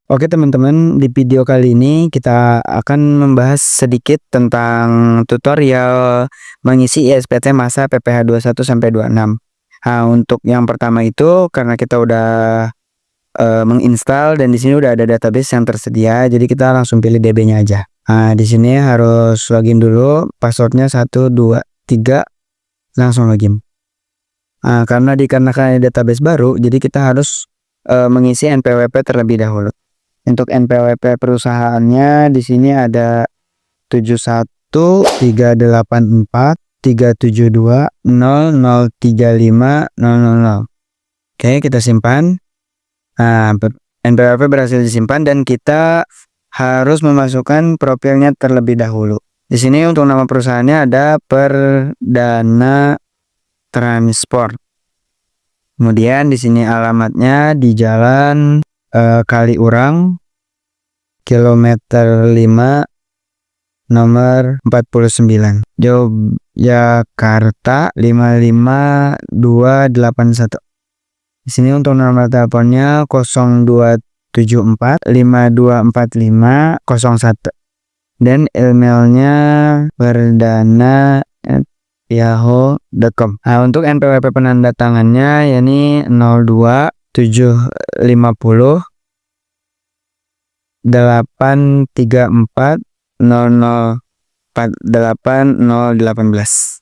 Oke teman-teman, di video kali ini kita akan membahas sedikit tentang tutorial mengisi ISPT masa PPh 21 sampai 26. Nah, untuk yang pertama itu karena kita udah menginstal dan di sini udah ada database yang tersedia, jadi kita langsung pilih DB-nya aja. Nah, di sini harus login dulu, passwordnya 1 2 3, langsung login. Nah, karena dikarenakan database baru, jadi kita harus mengisi NPWP terlebih dahulu. Untuk NPWP perusahaannya di sini ada 71384372003500. Oke, kita simpan. Nah, NPWP berhasil disimpan dan kita harus memasukkan profilnya terlebih dahulu. Di sini untuk nama perusahaannya ada Perdana Transport. Kemudian di sini alamatnya di Jalan Kaliurang, kilometer 5, nomor 49, Yogyakarta 55281. Di sini untuk nomor teleponnya 0274524501 dan emailnya perdana@yahoo.com. Nah, untuk NPWP penandatangannya yakni 02750 83400480018.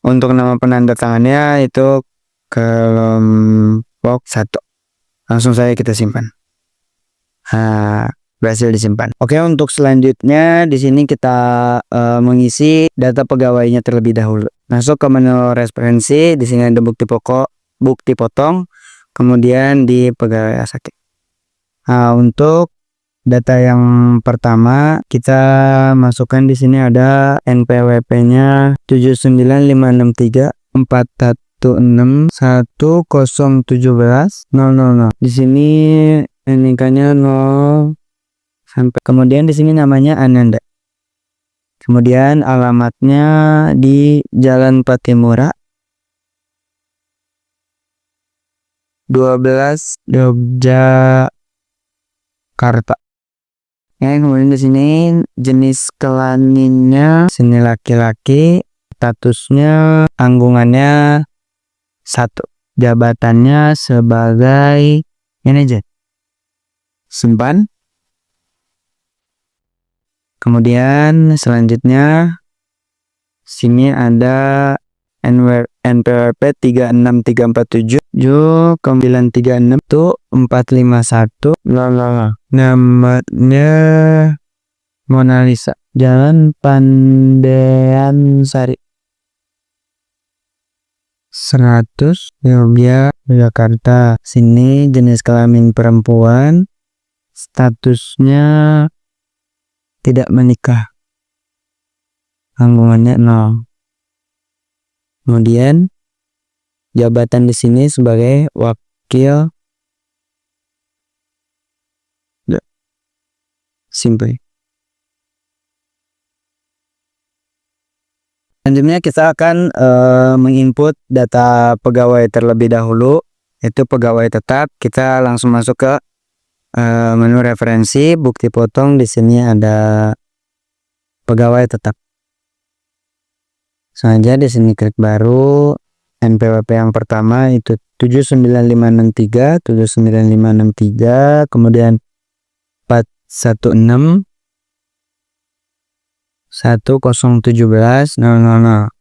Untuk nama penandatangannya itu kelompok 1. Langsung saja kita simpan. Nah, berhasil disimpan. Oke, untuk selanjutnya di sini kita mengisi data pegawainya terlebih dahulu. Masuk ke menu referensi, di sini ada bukti pokok, bukti potong, kemudian di pegawai sakit. Nah, untuk data yang pertama kita masukkan di sini ada NPWP-nya 795634161170000. Di sini NIK-nya 0 sampai, kemudian di sini namanya Ananda. Kemudian alamatnya di Jalan Patimura 12 Yogyakarta. Kemudian di sini jenis kelaminnya sini laki-laki, statusnya tanggungannya 1, jabatannya sebagai manajer. Simpan. Kemudian selanjutnya sini ada NPWP 36347 936 tuh 451 namanya Mona Lisa, Jalan Pandean Sari 100 Yogyakarta. Sini jenis kelamin perempuan, statusnya tidak menikah, tanggungannya 0. Kemudian jabatan di sini sebagai wakil. Simple. Selanjutnya kita akan menginput data pegawai terlebih dahulu, yaitu pegawai tetap. Kita langsung masuk ke menu referensi, bukti potong. Di sini ada pegawai tetap. Sengaja di sini klik baru, NPWP yang pertama itu 79563, kemudian 416 1017000.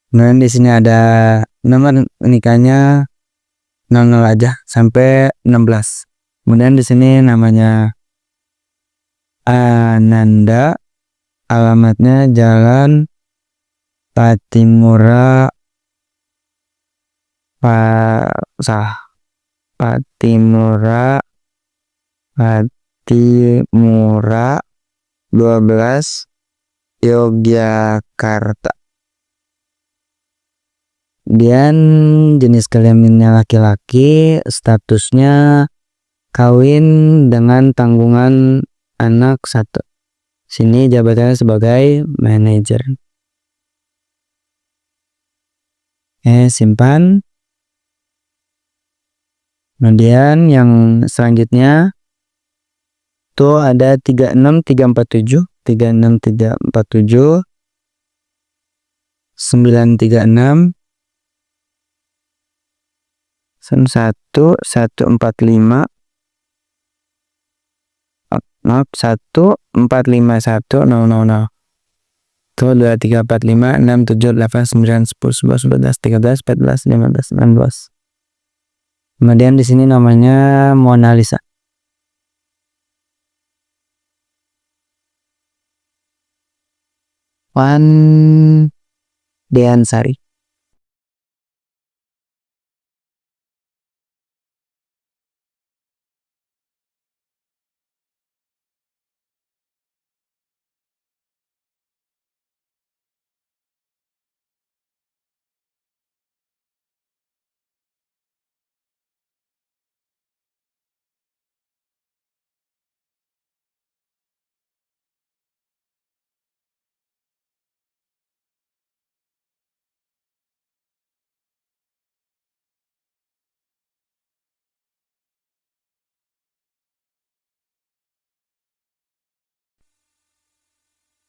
Kemudian di sini ada nomor nikahnya 00 aja sampai 16. Kemudian di sini namanya Ananda, alamatnya Jalan Patimura Patimura 12 Yogyakarta. Kemudian jenis kelaminnya laki-laki, statusnya kawin dengan tanggungan anak 1. Sini jabatannya sebagai manajer. Simpan. Kemudian yang selanjutnya itu ada 36347, 36347, 936, 1145, maaf 1451000. Itu 234567891011 12 13 14 15 16 Kemudian di sini namanya Mona Lisa. Wan Deansari.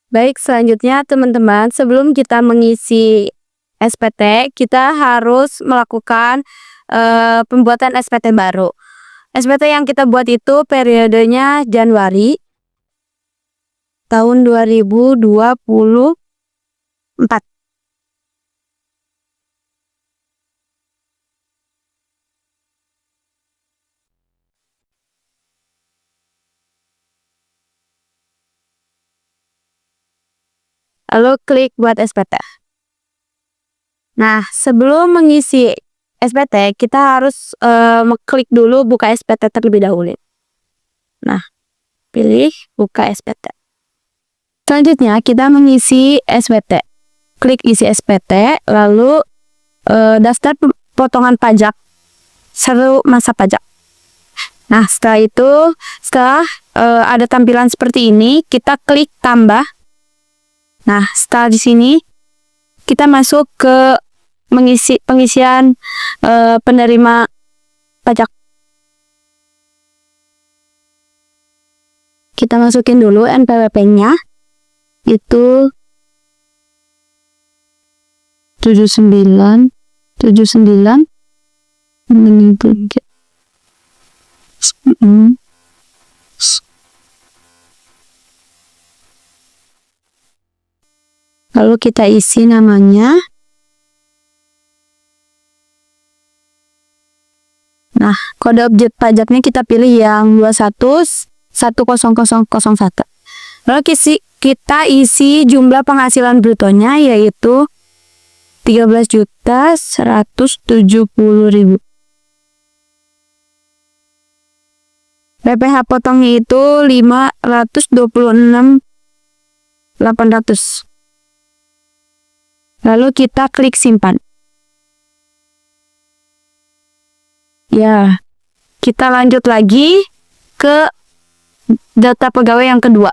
Baik, selanjutnya teman-teman, sebelum kita mengisi SPT, kita harus melakukan pembuatan SPT baru. SPT yang kita buat itu periodenya Januari tahun 2024. Lalu klik buat SPT. Nah, sebelum mengisi SPT, kita harus klik dulu buka SPT terlebih dahulu. Nah, pilih buka SPT. Selanjutnya, kita mengisi SPT. Klik isi SPT, lalu daftar potongan pajak seluruh masa pajak. Nah, setelah itu, ada tampilan seperti ini, kita klik tambah. Nah, setelah di sini kita masuk ke pengisian penerima pajak. Kita masukin dulu NPWP-nya, itu 79 lalu kita isi namanya. Nah, kode objek pajaknya kita pilih yang 2110001. Lalu kita isi jumlah penghasilan brutonya, yaitu 13.170.000. PPh potongnya itu 526.800. Lalu kita klik simpan. Ya, kita lanjut lagi ke data pegawai yang kedua.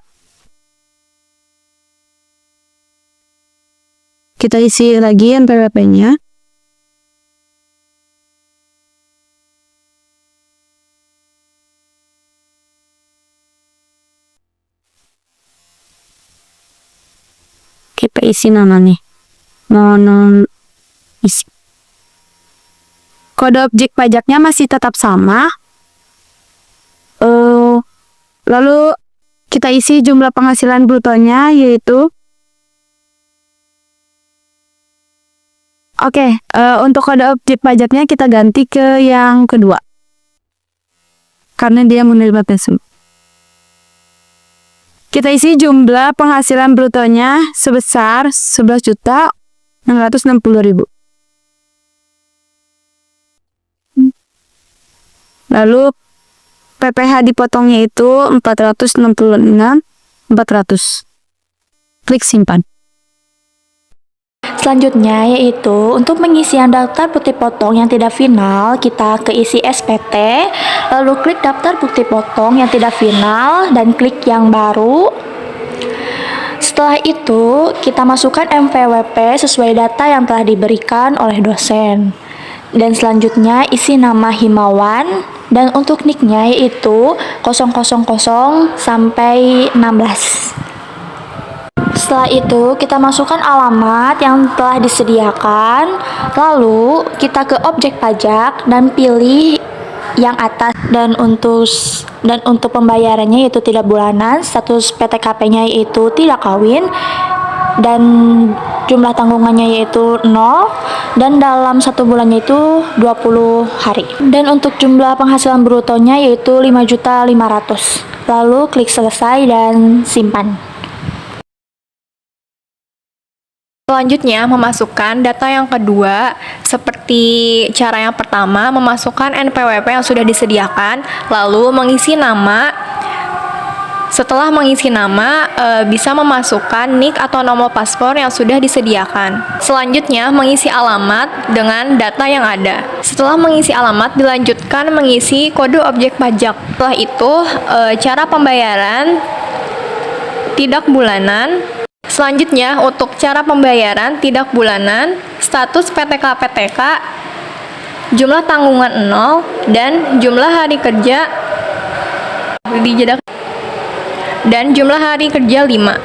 Kita isi lagi NPWP-nya. Kita isi nama nih. Isi. Kode objek pajaknya masih tetap sama. Lalu kita isi jumlah penghasilan brutonya, yaitu untuk kode objek pajaknya kita ganti ke yang kedua, karena dia menerima pensiun. Kita isi jumlah penghasilan brutonya sebesar 11.660.000. Lalu PPh dipotongnya itu 466.400. Klik simpan. Selanjutnya yaitu untuk pengisian daftar bukti potong yang tidak final, kita ke isi SPT, lalu klik daftar bukti potong yang tidak final dan klik yang baru. Setelah itu kita masukkan NPWP sesuai data yang telah diberikan oleh dosen. Dan selanjutnya isi nama Himawan, dan untuk nicknya yaitu 000 sampai 16. Setelah itu kita masukkan alamat yang telah disediakan, lalu kita ke objek pajak dan pilih yang atas, dan untuk pembayarannya yaitu tidak bulanan, status PTKP-nya yaitu tidak kawin, dan jumlah tanggungannya yaitu 0, dan dalam 1 bulannya itu 20 hari. Dan untuk jumlah penghasilan brutonya yaitu 5.500.000. Lalu klik selesai dan simpan. Selanjutnya, memasukkan data yang kedua, seperti cara yang pertama, memasukkan NPWP yang sudah disediakan, lalu mengisi nama. Setelah mengisi nama, bisa memasukkan NIK atau nomor paspor yang sudah disediakan. Selanjutnya, mengisi alamat dengan data yang ada. Setelah mengisi alamat, dilanjutkan mengisi kode objek pajak. Setelah itu, cara pembayaran tidak bulanan. Selanjutnya, untuk cara pembayaran tidak bulanan, status PTK, jumlah tanggungan 0, dan jumlah hari kerja dan jumlah hari kerja 5.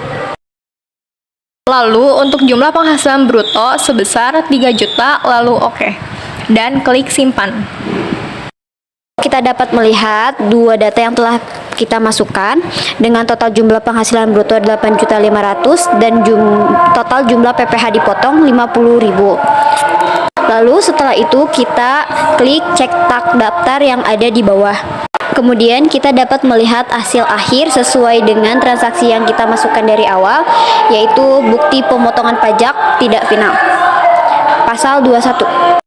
Lalu, untuk jumlah penghasilan bruto sebesar 3 juta, lalu oke. Dan klik simpan. Kita dapat melihat dua data yang telah kita masukkan dengan total jumlah penghasilan bruto 8.500.000 dan total jumlah PPh dipotong 50.000. Lalu setelah itu kita klik cek tak daftar yang ada di bawah. Kemudian kita dapat melihat hasil akhir sesuai dengan transaksi yang kita masukkan dari awal, yaitu bukti pemotongan pajak tidak final. Pasal 21.